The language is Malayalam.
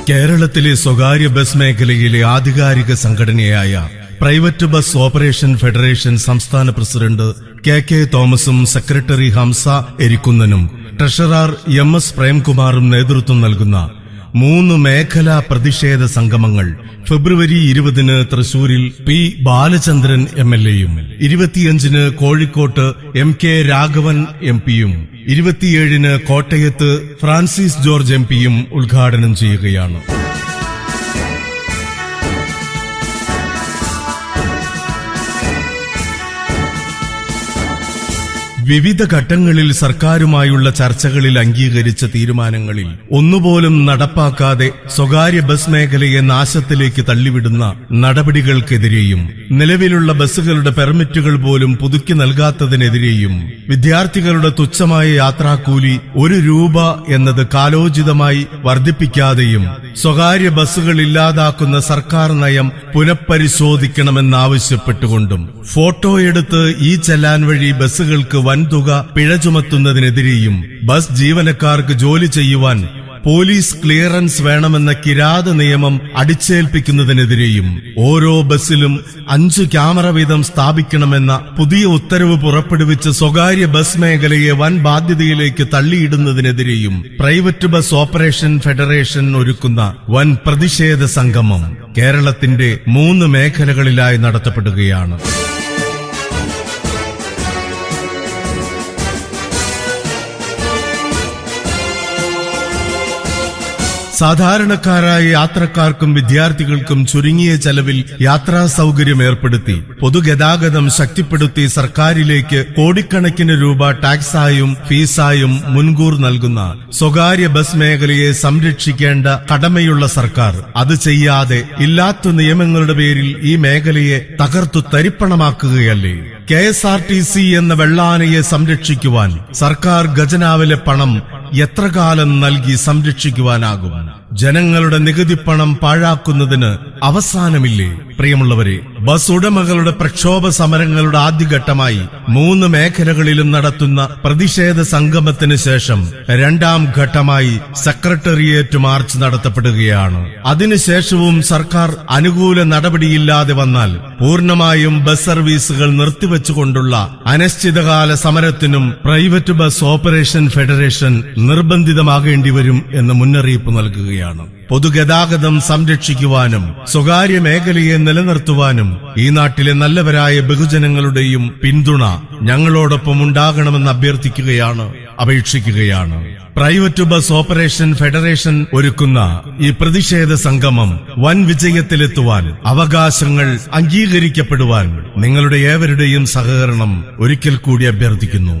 കേരളത്തിലെ സ്വകാര്യ ബസ് മേഖലയിലെ ആധികാരിക സംഘടനയായ പ്രൈവറ്റ് ബസ് ഓപ്പറേഷൻ ഫെഡറേഷൻ സംസ്ഥാന പ്രസിഡന്റ് കെ തോമസും സെക്രട്ടറി ഹംസ എരിക്കുന്നനും ട്രഷറർ MS പ്രേംകുമാറും നേതൃത്വം നൽകുന്ന 3 മേഖലാ പ്രതിഷേധ സംഗമങ്ങൾ ഫെബ്രുവരി 20 തൃശൂരിൽ പി ബാലചന്ദ്രൻ MLAയും 25 കോഴിക്കോട്ട് MK രാഘവൻ MPയും 27 കോട്ടയത്ത് ഫ്രാൻസിസ് ജോർജ് MPയും ഉദ്ഘാടനം ചെയ്യുകയാണ്. വിവിധ ഘട്ടങ്ങളിൽ സർക്കാരുമായുള്ള ചർച്ചകളിൽ അംഗീകരിച്ച തീരുമാനങ്ങളിൽ ഒന്നുപോലും നടപ്പാക്കാതെ സ്വകാര്യ ബസ് മേഖലയെ നാശത്തിലേക്ക് തള്ളിവിടുന്ന നടപടികൾക്കെതിരെയും നിലവിലുള്ള ബസ്സുകളുടെ പെർമിറ്റുകൾ പോലും പുതുക്കി നൽകാത്തതിനെതിരെയും വിദ്യാർത്ഥികളുടെ തുച്ഛമായ യാത്രാക്കൂലി 1 രൂപ എന്നത് കാലോചിതമായി വർദ്ധിപ്പിക്കാതെയും സ്വകാര്യ ബസ്സുകൾ ഇല്ലാതാക്കുന്ന സർക്കാർ നയം പുനഃപരിശോധിക്കണമെന്നാവശ്യപ്പെട്ടുകൊണ്ടും ഫോട്ടോയെടുത്ത് ഈ ചെല്ലാൻ വഴി ബസ്സുകൾക്ക് വൻതുക പിഴ ചുമത്തുന്നതിനെതിരെയും ബസ് ജീവനക്കാർക്ക് ജോലി ചെയ്യുവാൻ പോലീസ് ക്ലിയറൻസ് വേണമെന്ന കിരാത നിയമം അടിച്ചേൽപ്പിക്കുന്നതിനെതിരെയും ഓരോ ബസ്സിലും 5 ക്യാമറ വീതം സ്ഥാപിക്കണമെന്ന പുതിയ ഉത്തരവ് പുറപ്പെടുവിച്ച് സ്വകാര്യ ബസ് മേഖലയെ വൻ ബാധ്യതയിലേക്ക് തള്ളിയിടുന്നതിനെതിരെയും പ്രൈവറ്റ് ബസ് ഓപ്പറേഷൻ ഫെഡറേഷൻ ഒരുക്കുന്ന വൻ പ്രതിഷേധ സംഗമം കേരളത്തിന്റെ 3 മേഖലകളിലായി നടത്തപ്പെടുകയാണ്. സാധാരണക്കാരായ യാത്രക്കാർക്കും വിദ്യാർത്ഥികൾക്കും ചുരുങ്ങിയ ചെലവിൽ യാത്രാ സൗകര്യം ഏർപ്പെടുത്തി പൊതുഗതാഗതം ശക്തിപ്പെടുത്തി സർക്കാരിലേക്ക് കോടിക്കണക്കിന് രൂപ ടാക്സായും ഫീസായും മുൻകൂർ നൽകുന്ന സ്വകാര്യ ബസ് മേഖലയെ സംരക്ഷിക്കേണ്ട കടമയുള്ള സർക്കാർ അത് ചെയ്യാതെ ഇല്ലാത്ത നിയമങ്ങളുടെ പേരിൽ ഈ മേഖലയെ തകർത്തു തരിപ്പണമാക്കുകയല്ലേ? KSRTC എന്ന വെള്ളാനയെ സംരക്ഷിക്കുവാൻ സർക്കാർ ഖജനാവിലെ പണം എത്ര കാലം നൽകി സംരക്ഷിക്കുവാനാകും? ജനങ്ങളുടെ നികുതിപ്പണം പാഴാക്കുന്നതിന് അവസാനമില്ലേ? പ്രിയമുള്ളവരെ, ബസ് ഉടമകളുടെ പ്രക്ഷോഭ സമരങ്ങളുടെ ആദ്യഘട്ടമായി 3 മേഖലകളിലും നടത്തുന്ന പ്രതിഷേധ സംഗമത്തിന് ശേഷം 2ാം ഘട്ടമായി സെക്രട്ടേറിയറ്റ് മാർച്ച് നടത്തപ്പെടുകയാണ്. അതിനുശേഷവും സർക്കാർ അനുകൂല നടപടിയില്ലാതെ വന്നാൽ പൂർണ്ണമായും ബസ് സർവീസുകൾ നിർത്തിവെച്ചുകൊണ്ടുള്ള അനിശ്ചിതകാല സമരത്തിനും പ്രൈവറ്റ് ബസ് ഓപ്പറേഷൻ ഫെഡറേഷൻ നിർബന്ധിതമാകേണ്ടിവരും എന്ന് മുന്നറിയിപ്പ് നൽകുകയാണ്. പൊതുഗതാഗതം സംരക്ഷിക്കുവാനും സ്വകാര്യ മേഖലയെ നിലനിർത്തുവാനും ഈ നാട്ടിലെ നല്ലവരായ ബഹുജനങ്ങളുടെയും പിന്തുണ ഞങ്ങളോടൊപ്പം ഉണ്ടാകണമെന്ന് അഭ്യർത്ഥിക്കുകയാണ്, അപേക്ഷിക്കുകയാണ്. പ്രൈവറ്റ് ബസ് ഓപ്പറേഷൻ ഫെഡറേഷൻ ഒരുക്കുന്ന ഈ പ്രതിഷേധ സംഗമം വൻ വിജയത്തിലെത്തുവാൻ, അവകാശങ്ങൾ അംഗീകരിക്കപ്പെടുവാൻ നിങ്ങളുടെ ഏവരുടെയും സഹകരണം ഒരിക്കൽ കൂടി അഭ്യർത്ഥിക്കുന്നു.